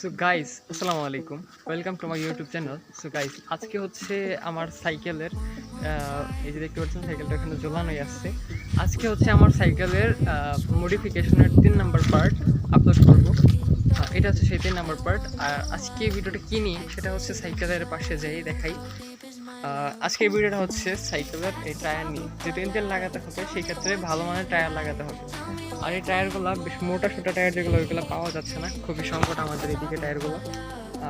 So guys আসসালামু আলাইকুম, welcome to my YouTube channel. So guys আজকে হচ্ছে আমার সাইকেলের এই যে দেখতে পাচ্ছেন সাইকেলটা এখানে ঝোলানোই আসছে। আজকে হচ্ছে আমার সাইকেলের মডিফিকেশনের 3 নাম্বার পার্ট আপলোড করব। এটা হচ্ছে সেই 3 নাম্বার পার্ট। আর আজকে ভিডিওটা কি নিয়ে সেটা হচ্ছে সাইকেলের পাশে যাই দেখাই। আজকে এই ভিডিওটা হচ্ছে সাইকেলের এই টায়ার নিয়ে, যদি ইঞ্জিন লাগাতে হবে সেই ক্ষেত্রে ভালো মানের টায়ার লাগাতে হবে। আর এই টায়ারগুলো বেশ মোটা সোটা টায়ার যেগুলো ওইগুলো পাওয়া যাচ্ছে না, খুবই সংকট আমাদের এদিকে টায়ারগুলো।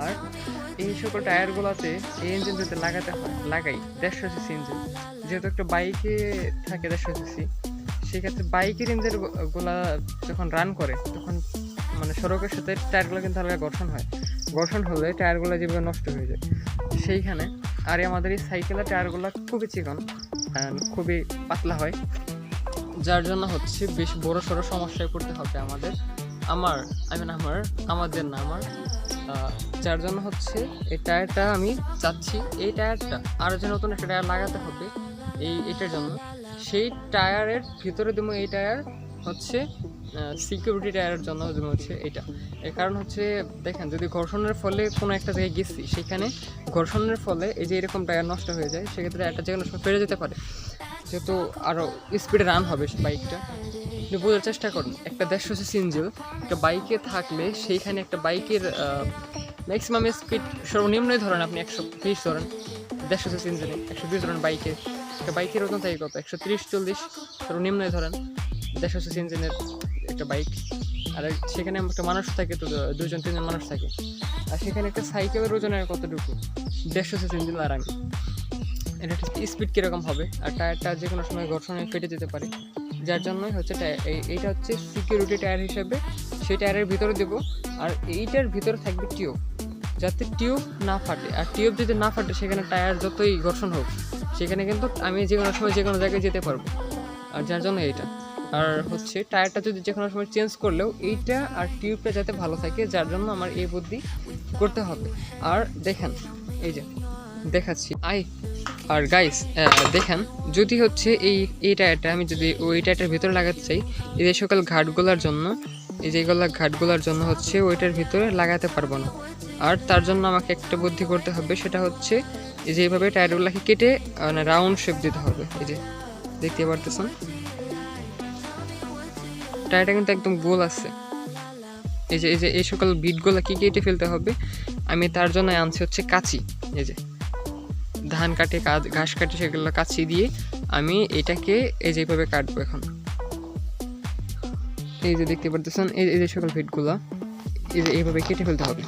আর এই সকল টায়ারগুলোতে এই ইঞ্জিন যদি লাগাতে হয় লাগাই 150 সিসি ইঞ্জিন, যেহেতু একটা বাইকে থাকে 150 সিসি, সেক্ষেত্রে বাইকের ইঞ্জিন গুলা যখন রান করে তখন মানে সড়কের সাথে টায়ারগুলো কিন্তু হালকা ঘর্ষণ হয়, ঘর্ষণ হলে টায়ারগুলো যেভাবে নষ্ট হয়ে যায় সেইখানে। আর আমাদের এই সাইকেলের টায়ারগুলো খুবই চিকন, খুবই পাতলা হয়, যার জন্য হচ্ছে বেশ বড় সড়ো সমস্যায় পড়তে হবে আমাদের না আমার। যার জন্য হচ্ছে এই টায়ারটা আমি চাচ্ছি, এই টায়ারটা আরও যে নতুন একটা টায়ার লাগাতে হবে এইটার জন্য, সেই টায়ারের ভিতরে দেবো এই টায়ার হচ্ছে সিকিউরিটি টায়ারের জন্য দেবো হচ্ছে এইটা। এর কারণ হচ্ছে দেখেন, যদি ঘর্ষণের ফলে কোনো একটা জায়গায় গেছি সেখানে ঘর্ষণের ফলে এই যে এরকম টায়ার নষ্ট হয়ে যায়, সেক্ষেত্রে একটা যে কোনো সময় ফেরে যেতে পারে, যেহেতু আরও স্পিডে রান হবে বাইকটা। আপনি বোঝার চেষ্টা করুন, একটা 150 সিসি ইঞ্জিন একটা বাইকে থাকলে সেইখানে একটা বাইকের ম্যাক্সিমাম স্পিড সর্বনিম্নই ধরেন আপনি 120 ধরেন, 150 সিসি ইঞ্জিনে 120 ধরেন বাইকে, একটা বাইকের ওজন থাকে কত 130-140 সর্বনিম্নই ধরেন 150 সিসি ইঞ্জিনের একটা বাইক। আর সেখানে একটা মানুষ থাকে, তো 2-3জন মানুষ থাকে। আর সেখানে একটা সাইকেলের ওজনের কতটুকু 150 সিসি ইঞ্জিন আর আমি, এটা স্পিড কীরকম হবে, আর টায়ারটা যে কোনো সময় ঘর্ষণে ফেটে যেতে পারে। যার জন্যই হচ্ছে এইটা হচ্ছে সিকিউরিটি টায়ার হিসেবে সেই টায়ারের ভিতরে দেবো। আর এইটার ভিতরে থাকবে টিউব, যাতে টিউব না ফাটে। আর টিউব যদি না ফাটে সেখানে টায়ার যতই ঘর্ষণ হোক সেখানে কিন্তু আমি যে কোনো সময় যে কোনো জায়গায় যেতে পারবো। আর যার জন্য এইটা। আর হচ্ছে টায়ারটা যদি যে কোনো সময় চেঞ্জ করলেও এইটা আর টিউবটা যাতে ভালো থাকে, যার জন্য আমার এই বুদ্ধি করতে হবে। আর দেখেন এই যে দেখাচ্ছি আর গাইস দেখেন, যদি হচ্ছে এই টায়ারটা আমি যদি ওই টায়ারটার ভিতরে লাগাতে চাই, এই যে সকল ঘাটগুলোর জন্য, এই যেগুলো ঘাটগুলোর জন্য হচ্ছে ওইটার ভিতরে লাগাতে পারবো না। আর তার জন্য আমাকে একটা বুদ্ধি করতে হবে, সেটা হচ্ছে এই যে এইভাবে টায়ারগুলোকে কেটে মানে রাউন্ড শেপ দিতে হবে। এই যে দেখতে পারতেছেন টায়ারটা কিন্তু একদম গোল আছে। এই সকল বিটগুলো কি কেটে ফেলতে হবে, আমি তার জন্য আনছি হচ্ছে কাঁচি। এই যে ধান কাটে ঘাস কাটে সেগুলো কাছি দিয়ে আমি এটাকে এই যেভাবে কাটবো এখন। এই যে দেখতে পারতেছেন এই যে সকল ফিটগুলো এই যে এইভাবে কেটে ফেলতে হবে।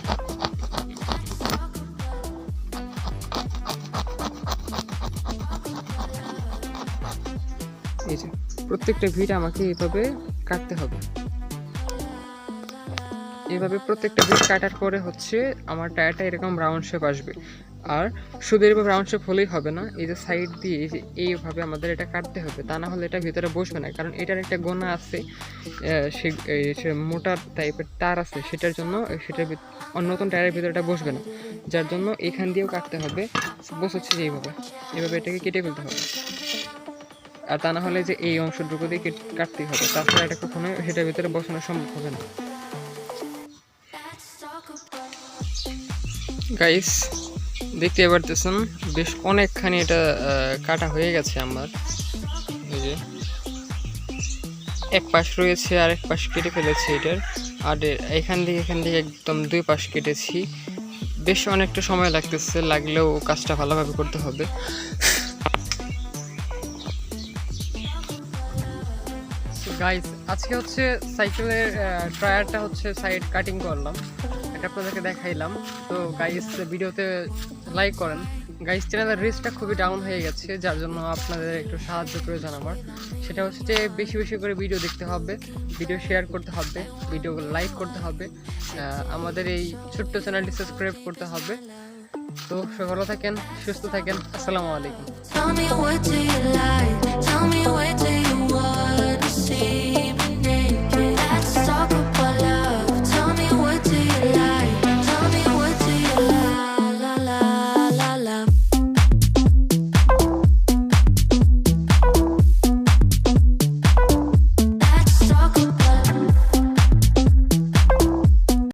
এই যে প্রত্যেকটা ভিট আমাকে এইভাবে কাটতে হবে। এইভাবে প্রত্যেকটা ভিট কাটার পরে হচ্ছে আমার টায়ারটা এরকম রাউন্ড শেপ আসবে। আর শুধু এরকম রাউন্ড শেপ হলেই হবে না, এই যে সাইড দিয়ে এই যে এইভাবে আমাদের এটা কাটতে হবে, তা না হলে এটা ভিতরে বসবে না। কারণ এটার একটা গোনা আছে, সে মোটা টাইপের তার আছে, সেটার জন্য সেটার নতুন টায়ারের ভিতরে এটা বসবে না। যার জন্য এখান দিয়েও কাটতে হবে, বস হচ্ছে যে এইভাবে এটাকে কেটে ফেলতে হবে। আর তা না হলে যে এই অংশটুকু দিয়ে কাটতেই হবে, তাছাড়া এটা কখনো সেটার ভিতরে বসানো সম্ভব হবে না। গাইস দেখতে পারতেছেন বেশ অনেকখানি এটা কাটা হয়ে গেছে আমার। এই যে এক পাশ রয়েছে আর এক পাশ কেটে ফেলেছি এটার। আর এখান থেকে একদম 2 পাশ কেটেছি। বেশ অনেকটা সময় লাগলেও কাজটা ভালোভাবে করতে হবে। গাইস আজকে হচ্ছে সাইকেলের টায়ারটা হচ্ছে সাইড কাটিং করলাম, এটা আপনাদেরকে দেখাইলাম। তো গাইস ভিডিওতে লাইক করেন। গাইস চ্যানেলের রিচটা খুবই ডাউন হয়ে গেছে, যার জন্য আপনাদের একটু সাহায্য প্রয়োজন আমার। সেটা হচ্ছে যে বেশি বেশি করে ভিডিও দেখতে হবে, ভিডিও শেয়ার করতে হবে, ভিডিও লাইক করতে হবে, আমাদের এই ছোট্ট চ্যানেলটি সাবস্ক্রাইব করতে হবে। তো ভালো থাকেন, সুস্থ থাকেন, আসসালামু আলাইকুম।